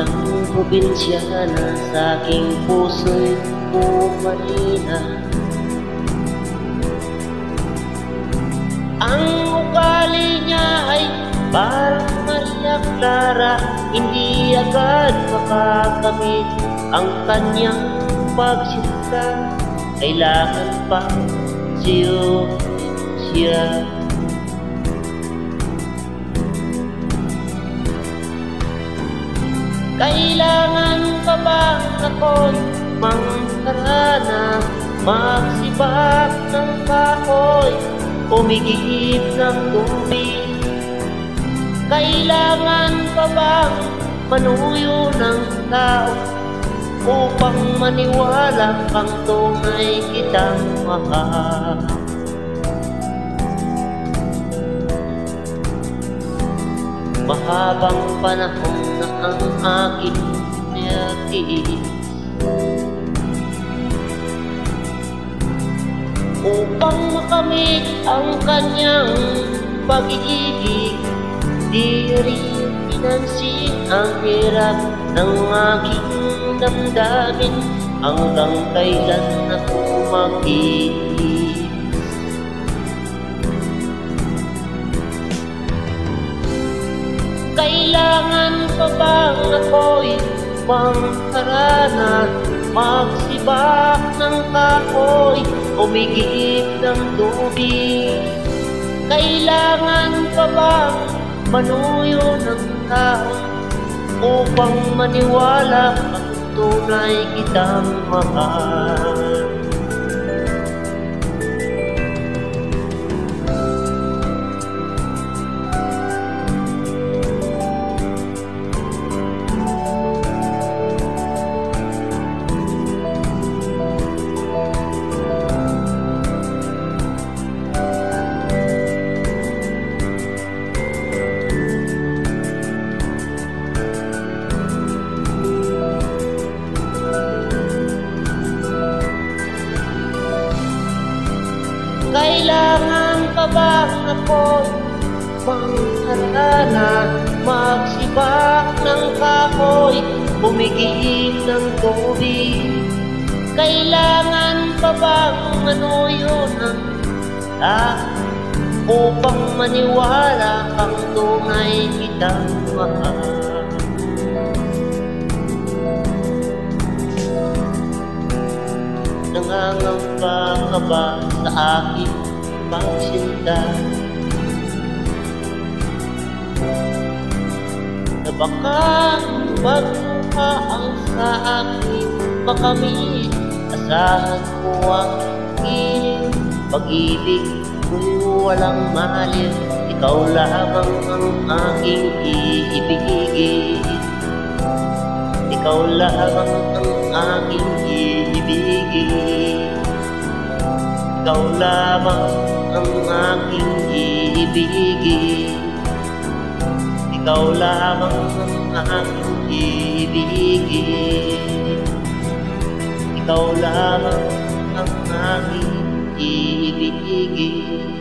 Isang probinsya na sa aking puso'y pumalina. Ang ugali niya ay parang Maria Clara, hindi agad makakamit ang kanyang pagsinta. Kailangan pa siya. Kailangan pa bang ako'y mangkarana, magsibak ng kahoy, umigib ng tubig? Kailangan pa bang manuyo ng tao upang maniwala kang tunay kitang mahal? Mahabang panahon na ang aking natiis upang makamit ang kanyang pag-ibig. Di rin pinansin ang hirap ng aking damdamin hanggang kailan ako mag-iis. Kailangan pa bang ako'y mangkarana, magsibak ng kahoy, umigib ng tubig? Kailangan pa bang manuyo ng tao upang maniwala kang tunay kitang mahal? Kailangan pa bang ako'y mangkarana, magsibak ng kahoy, umigib ng tubig? Kailangan pa bang manuyo ng tao upang maniwala kang tunay kitang mahal? Nangangamba ka ba sa aking pagsinta, na baka magmukha ang sa akin makamit? Asahan mo ang aking pag-ibig ko'y walang mahalin, ikaw lamang ang aking iibigin. Ikaw lamang ang aking iibigin. Ikaw lamang ang aking iibigin. Ikaw lamang ang aking iibigin. Ikaw lamang ang aking iibigin.